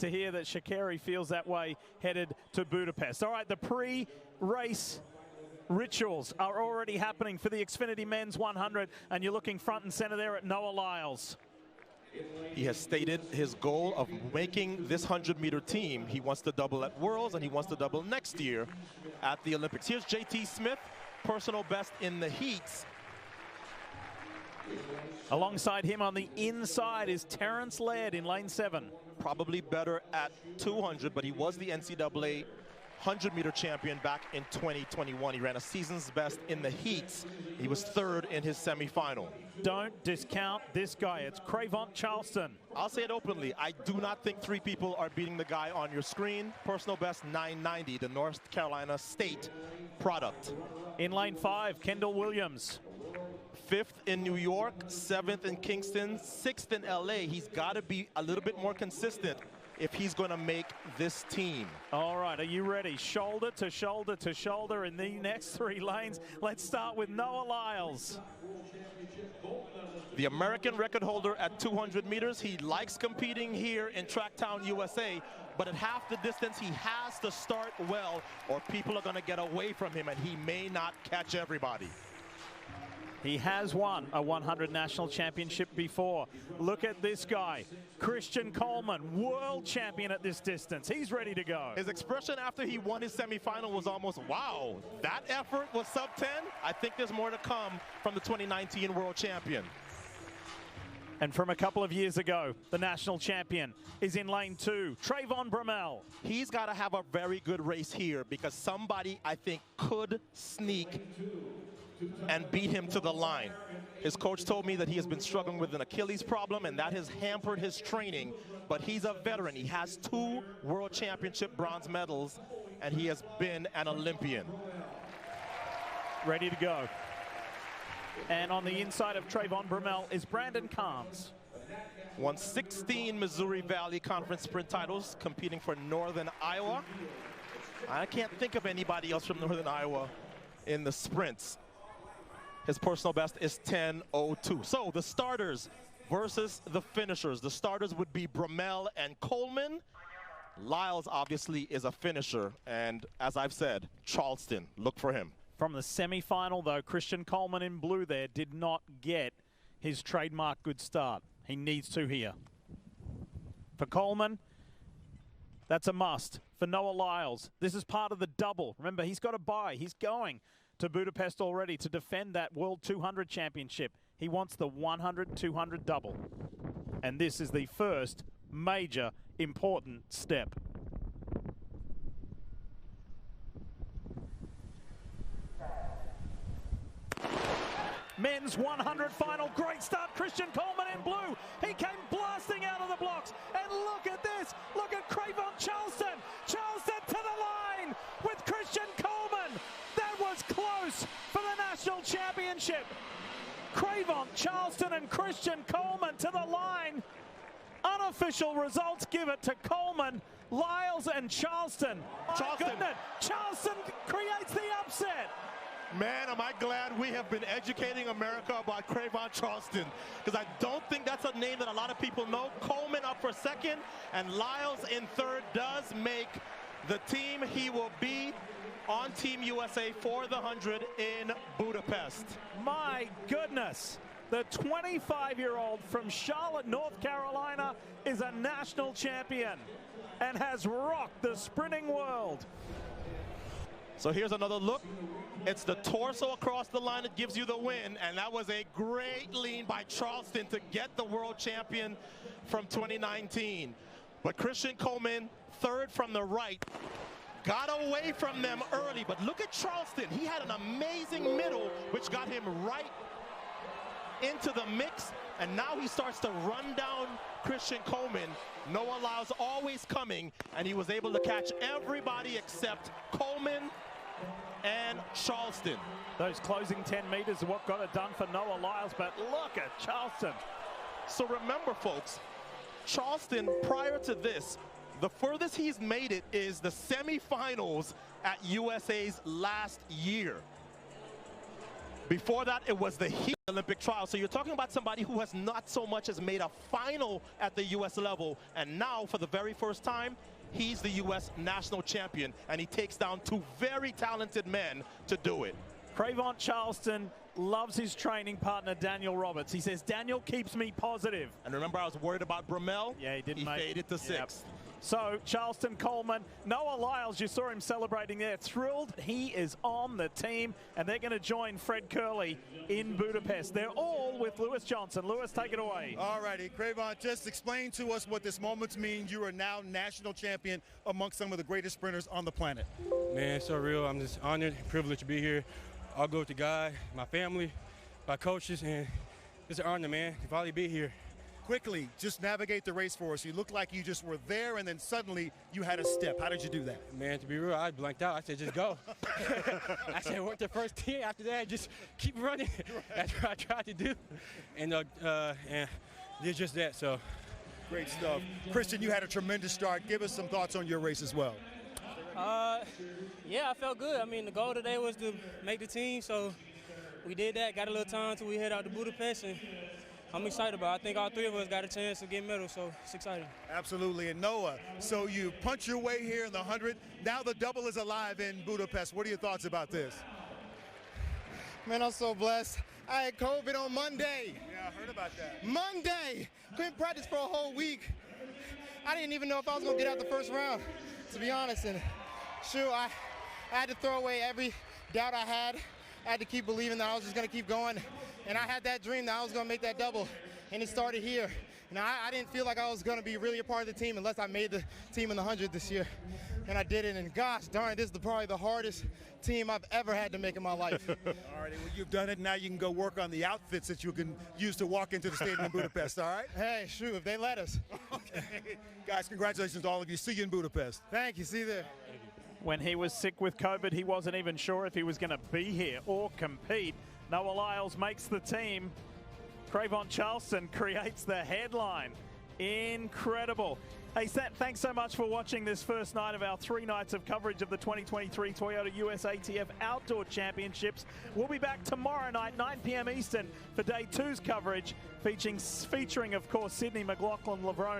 to hear that Sha'Carri feels that way headed to Budapest. All right, the pre-race rituals are already happening for the Xfinity Men's 100, and you're looking front and center there at Noah Lyles. He has stated his goal of making this 100-meter team. He wants to double at Worlds, and he wants to double next year at the Olympics. Here's JT Smith, personal best in the heats. Alongside him on the inside is Terrence Laird in lane 7. Probably better at 200, but he was the NCAA 100-meter champion back in 2021. He ran a season's best in the heats. He was third in his semifinal. Don't discount this guy. It's Crevont Charleston. I'll say it openly. I do not think 3 people are beating the guy on your screen. Personal best 990, the North Carolina State product. In lane 5, Kendall Williams. 5th in New York, 7th in Kingston, 6th in LA. He's got to be a little bit more consistent if he's going to make this team. All right, are you ready? Shoulder to shoulder to shoulder in the next 3 lanes. Let's start with Noah Lyles. The American record holder at 200 meters. He likes competing here in Tracktown, USA, but at half the distance, he has to start well or people are going to get away from him and he may not catch everybody. He has won a 100 national championship before. Look at this guy, Christian Coleman, world champion at this distance. He's ready to go. His expression after he won his semifinal was almost, wow, that effort was sub 10? I think there's more to come from the 2019 world champion. And from a couple of years ago, the national champion is in lane 2, Trayvon Bromell. He's got to have a very good race here because somebody, I think, could sneak and beat him to the line. His coach told me that he has been struggling with an Achilles problem and that has hampered his training, but he's a veteran. He has 2 world championship bronze medals and he has been an Olympian. Ready to go. And on the inside of Trayvon Bromell is Brandon Carnes. Won 16 Missouri Valley Conference sprint titles, competing for Northern Iowa. I can't think of anybody else from Northern Iowa in the sprints. His personal best is 10:02. So the starters versus the finishers. The starters would be Bromell and Coleman. Lyles obviously is a finisher, and as I've said, Charleston, look for him. From the semifinal, though, Christian Coleman in blue there did not get his trademark good start. He needs to here. For Coleman, that's a must. For Noah Lyles, this is part of the double. Remember, he's got a bye. He's going to Budapest already to defend that World 200 Championship. He wants the 100-200 double. And this is the first major important step. Men's 100 final, great start, Christian Coleman in blue. He came blasting out of the blocks. And look at this, look at Crevont Charleston. Charleston to the line with Christian Coleman. That was close for the national championship. Crevont Charleston and Christian Coleman to the line. Unofficial results give it to Coleman, Lyles and Charleston. Charleston creates the upset. Man, am I glad we have been educating America about Crevont Charleston, because I don't think that's a name that a lot of people know. Coleman up for second, and Lyles in third does make the team. He will be on Team USA for the 100 in Budapest. My goodness, the 25-year-old from Charlotte, North Carolina is a national champion and has rocked the sprinting world. So here's another look. It's the torso across the line that gives you the win, and that was a great lean by Charleston to get the world champion from 2019. But Christian Coleman, third from the right, got away from them early. But look at Charleston. He had an amazing middle, which got him right into the mix, and now he starts to run down Christian Coleman. Noah Lyles always coming, and he was able to catch everybody except Coleman and Charleston. Those closing 10 meters are what got it done for Noah Lyles, but look at Charleston. So remember, folks, Charleston, prior to this, the furthest he's made it is the semifinals at USA's last year. Before that, it was the Heat Olympic trial. So you're talking about somebody who has not so much as made a final at the U.S. level. And now, for the very first time, he's the U.S. national champion. And he takes down two very talented men to do it. Crayvon Charleston loves his training partner, Daniel Roberts. He says, Daniel keeps me positive. And remember, I was worried about Bromell. Yeah, he didn't make it. He faded to sixth. So, Charleston, Coleman, Noah Lyles, you saw him celebrating there. Thrilled he is on the team, and they're going to join Fred Curley in Budapest. They're all with Lewis Johnson. Lewis, take it away. All righty, Crayvon, just explain to us what this moment means. You are now national champion amongst some of the greatest sprinters on the planet. Man, it's so real. I'm just honored and privileged to be here. I'll go with the guy, my family, my coaches, and it's an honor, man, to finally be here. Quickly, just navigate the race for us. You looked like you just were there, and then suddenly you had a step. How did you do that? Man, to be real, I blanked out. I said, just go. I said, work the first 10. After that, just keep running. That's what I tried to do. And did just that, so. Great stuff. Christian, you had a tremendous start. Give us some thoughts on your race as well. Yeah, I felt good. I mean, the goal today was to make the team, so we did that. Got a little time until we head out to Budapest, and I'm excited about it. I think all three of us got a chance to get medals, so it's exciting. Absolutely. And Noah, so you punch your way here in the 100. Now the double is alive in Budapest. What are your thoughts about this? Man, I'm so blessed. I had COVID on Monday. Yeah, I heard about that. Monday! Couldn't practice for a whole week. I didn't even know if I was going to get out the first round, to be honest. And shoot, I had to throw away every doubt I had. I had to keep believing that I was just going to keep going. And I had that dream that I was going to make that double, and it started here. Now, I didn't feel like I was going to be really a part of the team unless I made the team in the 100 this year. And I did it, and gosh darn, this is probably the hardest team I've ever had to make in my life. All right, well, you've done it. Now you can go work on the outfits that you can use to walk into the stadium in Budapest, all right? Hey, shoot, if they let us. Okay. Guys, congratulations to all of you. See you in Budapest. Thank you. See you there. When he was sick with COVID, he wasn't even sure if he was going to be here or compete. Noah Lyles makes the team. Crayvon Charleston creates the headline. Incredible. Hey, thanks so much for watching this first night of our 3 nights of coverage of the 2023 Toyota USATF Outdoor Championships. We'll be back tomorrow night, 9 p.m. Eastern, for Day 2's coverage, featuring, of course, Sydney McLaughlin-Levrone.